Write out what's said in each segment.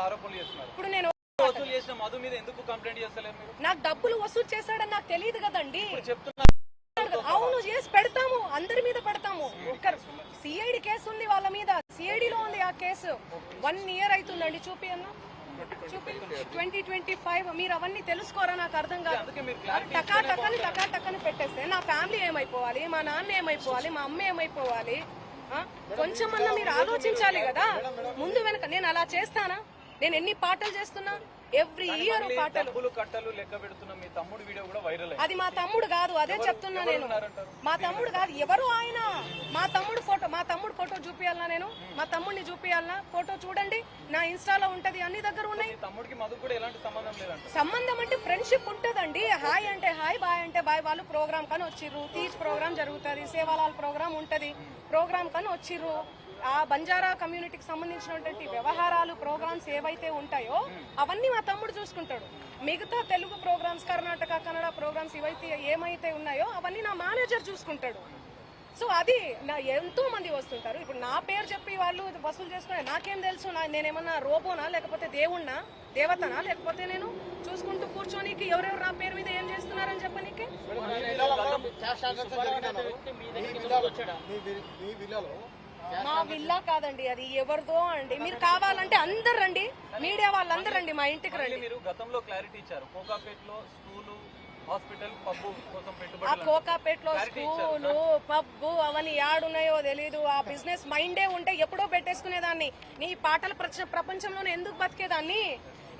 ఆరోపణలు చేస్తున్నారు. ఇప్పుడు నేను వసూలు చేసిన మధు మీద ఎందుకు కంప్లైంట్ చేస్తలేరు మీరు? నాకు డబ్బులు వసూలు చేశాడని నాకు తెలియదు కదండి. చెప్తున్నారు. అవును, చేసి పెడతాము, అందరి మీద పెడతాము. ఒక్కరు సిఐడి కేసు ఉంది వాళ్ళ మీద, సిఐడిలో ఉంది ఆ కేసు. 1 year అవుతుందండి. చూపి అన్న, చూపి 2025. మీరు అవన్నీ తెలుసుకోరా? నాకు అర్థం కాదు. టకాటకని పెట్టేస్తే నా ఫ్యామిలీ ఏమైపోవాలి, మా నాన్న ఏమైపోవాలి, మా అమ్మ ఏమైపోవాలి? కొంచెమన్నా మీరు ఆలోచించాలి కదా ముందు వెనక. నేను అలా చేస్తానా? నేను ఎన్ని పాటలు చేస్తున్నా, ఎవ్రీ ఇయర్ పాటలు. కట్టలు లెక్క పెడుతున్నా. మీ తమ్ముడు వీడియో కూడా వైరల్. అది మా తమ్ముడు కాదు, అదే చెప్తున్నా నేను. మా తమ్ముడు కాదు, ఎవరు ఆయన? మా తమ్ముడు ఫోటో చూపియాలనా? నేను మా తమ్ముడిని చూపియాలనా? ఫోటో చూడండి, నా ఇన్స్టాలో ఉంటది, అన్ని దగ్గర ఉన్నాయి. తమ్ముడికి మధు కూడా ఎలాంటి సంబంధం లేదంట. సంబంధం అంటే ఫ్రెండ్షిప్ ఉంటదండి. హాయ్ అంటే హాయ్, బాయ్ అంటే బాయ్. వాళ్ళు ప్రోగ్రామ్ కానీ వచ్చిర్రు, తీజ్ ప్రోగ్రామ్ జరుగుతుంది, సేవాలాల్ ప్రోగ్రామ్ ఉంటది, ప్రోగ్రామ్ కానీ వచ్చిర్రు. ఆ బంజారా కమ్యూనిటీకి సంబంధించినటువంటి వ్యవహారాలు, ప్రోగ్రామ్స్ ఏవైతే ఉంటాయో అవన్నీ మా తమ్ముడు చూసుకుంటాడు. మిగతా తెలుగు ప్రోగ్రామ్స్, కర్ణాటక, కన్నడ ప్రోగ్రామ్స్ ఏమైతే ఉన్నాయో అవన్నీ నా మేనేజర్ చూసుకుంటాడు. సో అది నా ఎంతో మంది వస్తుంటారు. ఇప్పుడు నా పేరు చెప్పి వాళ్ళు వసూలు చేసుకునే నాకేం తెలుసు? నేనేమన్నా రోబోనా, లేకపోతే దేవుణ్ణా, దేవతనా? లేకపోతే నేను చూసుకుంటూ కూర్చోనికి ఎవరెవరు నా పేరు మీద ఏం చేస్తున్నారని చెప్పనీకి? మా విల్లా కాదండి, అది ఎవరిదో అండి. మీరు కావాలంటే అందరు రండి, మీడియా వాళ్ళందరూ రండి, మా ఇంటికి రండి. మీరు గతంలో క్లారిటీ ఇచ్చారు, కోకాపేటలో స్కూలు, హాస్పిటల్, పబ్బు కోసం పెట్టుబడి. ఆ కోకాపేటలో స్కూలు, పబ్బు అవన్నీ యాడున్నాయో తెలీదు. ఆ బిజినెస్ మైండే ఉంటే ఎప్పుడో పెట్టేసుకునేదాన్ని. నీ పాటల ప్రపంచంలోనే ఎందుకు బతికేదాన్ని?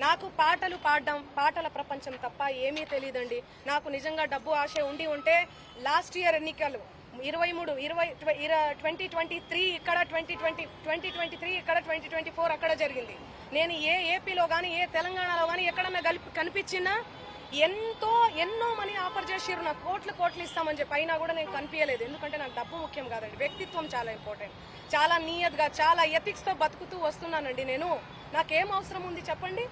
నాకు పాటలు పాడడం, పాటల ప్రపంచం తప్ప ఏమీ తెలియదండి. నాకు నిజంగా డబ్బు ఆశ ఉంటే లాస్ట్ ఇయర్ ఎన్నికలు 2023 ఇక్కడ, 2023 ఇక్కడ, 2024 అక్కడ జరిగింది. నేను ఏ ఏపీలో గానీ, ఏ తెలంగాణలో గానీ ఎక్కడన్నా కనిపించినా ఎన్నో మనీ ఆఫర్ చేసిర్రు, నాకు కోట్లు ఇస్తామని చెప్పి. అయినా కూడా నేను కనిపించలేదు. ఎందుకంటే నాకు డబ్బు ముఖ్యం కాదండి, వ్యక్తిత్వం చాలా ఇంపార్టెంట్. చాలా నియత్గా, చాలా ఎథిక్స్ తో బతుకుతూ వస్తున్నానండి నేను. నాకేం అవసరం ఉంది చెప్పండి?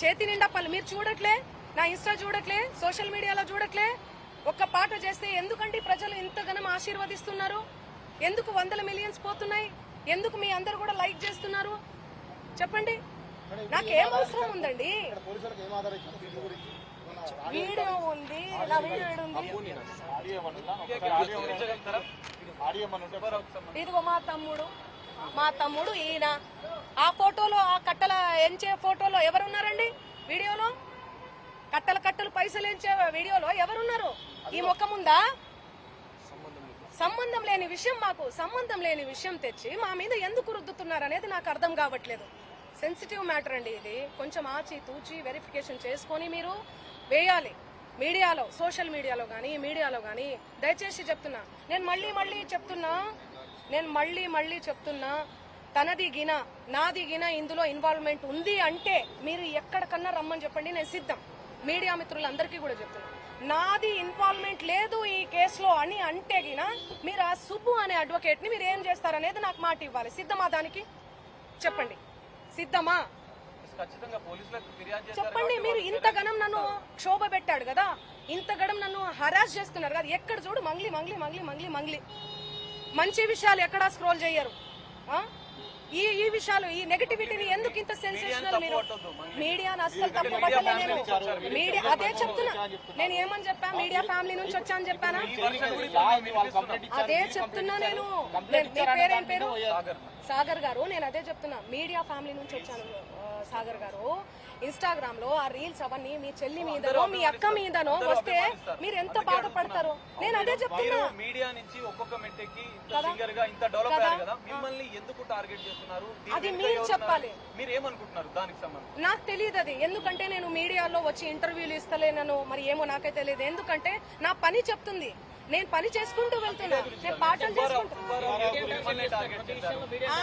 చేతి నిండా పనులు. మీరు చూడట్లే, నా ఇన్స్టా చూడట్లే, సోషల్ మీడియాలో చూడట్లే. ఒక్క పాట చేస్తే ఎందుకంటే ప్రజలు ఇంతగానం ఆశీర్వదిస్తున్నారు? ఎందుకు 100 millions పోతున్నాయి? ఎందుకు మీ అందరు కూడా లైక్ చేస్తున్నారు చెప్పండి? నాకేం అవసరం ఉందండి? వీడియో ఉంది, నా వీడియో ఉంది. ఇదిగో మా తమ్ముడు ఈయన. ఆ ఫోటోలో, ఆ కట్టల ఎంచే ఫోటోలో ఎవరున్నారండి? వీడియోలో కట్టలు పైసలు ఎంచే వీడియోలో ఎవరున్నారు? ఈ ముఖం ఉందా? సంబంధం లేని విషయం, మాకు సంబంధం లేని విషయం తెచ్చి మా మీద ఎందుకు రుద్దుతున్నారు అనేది నాకు అర్థం కావట్లేదు. సెన్సిటివ్ మ్యాటర్ అండి ఇది. కొంచెం ఆచి తూచి వెరిఫికేషన్ చేసుకొని మీరు వేయాలి మీడియాలో, సోషల్ మీడియాలో కానీ, మీడియాలో కానీ. దయచేసి చెప్తున్నా, నేను మళ్ళీ చెప్తున్నా, తనది గిన నాది గిన ఇందులో ఇన్వాల్వ్మెంట్ ఉంది అంటే మీరు ఎక్కడికన్నా రమ్మని చెప్పండి, నేను సిద్ధం. మీడియా మిత్రులందరికీ కూడా చెప్తున్నా, నాది ఇన్వాల్వ్మెంట్ లేదు ఈ కేసులో అని అంటే గిన మీరు ఆ సుబ్బు అనే అడ్వకేట్ ని మీరు ఏం చేస్తారనేది నాకు మాట ఇవ్వాలి. సిద్ధమా? దానికి చెప్పండి, సిద్ధమా? చెప్పండి. మీరు ఇంతగనం నన్ను క్షోభ పెట్టాడు కదా, ఇంతగనం నన్ను హరాస్ చేస్తున్నారు కదా, ఎక్కడ చూడు మంగ్లీ. మంచి విషయాలు ఎక్కడా స్క్రోల్ చేయరు. ఈ విషయాలు, ఈ నెగటివిటీని ఎందుకు ఇంత సెన్సేషనల్? మీరు మీడియాను అస్సలు తప్పు పట్టలే. మీడియా అదే చెప్తున్నా. నేను ఏమని చెప్పా? మీడియా ఫ్యామిలీ నుంచి వచ్చా అని చెప్పానా? అదే చెప్తున్నా నేను. పేరేం పేరు? సాగర్ గారు. నేను అదే చెప్తున్నా, మీడియా ఫ్యామిలీ నుంచి వచ్చాను సాగర్ గారు. ఇన్స్టాగ్రామ్ లో ఆ రీల్స్ అవన్నీ మీ చెల్లి మీదనో, మీ అక్క మీదనో వస్తే మీరు ఎంత బాధపడతారు? నేను అదే చెప్తున్నా. మీడియా నుంచి ఒక్కొక్క మెట్టెక్కి సింగర్ గా ఇంత డెవలప్ అయ్యారు కదా, మిమ్మల్ని ఎందుకు టార్గెట్ చేస్తున్నారు? అది మీరు చెప్పాలి. మీరు ఏమనుకుంటున్నారు దానికి సంబంధం? నాకు తెలియదు అది. ఎందుకంటే నేను మీడియాలో వచ్చి ఇంటర్వ్యూలు ఇస్తలేనను, మరి ఏమో నాకే తెలియదు. ఎందుకంటే నా పని చెప్తుంది, నేను పని చేసుకుంటూ వెళ్తున్నా, నేను పాటలు చేసుకుంటా.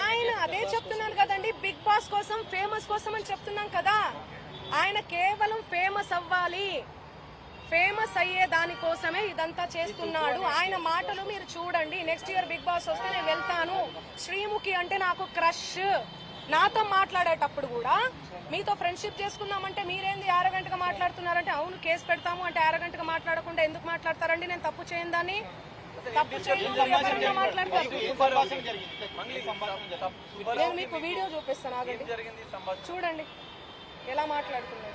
ఆయన అదే చెప్తున్నాను కదండి, బిగ్ బాస్ కోసం, ఫేమస్ కోసం అని చెప్తున్నాం కదా. ఆయన కేవలం ఫేమస్ అవ్వాలి, ఫేమస్ అయ్యే దానికోసమే ఇదంతా చేస్తున్నాడు. ఆయన మాటలు మీరు చూడండి. నెక్స్ట్ ఇయర్ బిగ్ బాస్ వస్తే నేను వెళ్తాను. శ్రీముఖి అంటే నాకు క్రష్. నాతో మాట్లాడేటప్పుడు కూడా మీతో ఫ్రెండ్షిప్ చేసుకుందామంటే మీరేంది అరగంటగా మాట్లాడుతున్నారంటే, అవును కేసు పెడతాము అంటే అరగంటగా మాట్లాడకుండా ఎందుకు మాట్లాడతారండి? నేను తప్పు చేయని దాన్ని తప్పు చేయడం ఎవరన్నా మాట్లాడతారు. మంగ్లీ నేను మీకు వీడియో చూపిస్తాను, ఆగండి, జరిగింది సంభాషణ చూడండి ఎలా మాట్లాడుతున్నారు,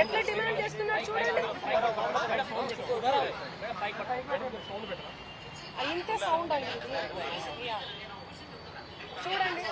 ఎట్లా డిమాండ్ చేస్తున్నారు చూడండి. ఇంతే సౌండ్ అండి ఇది. చూడండి.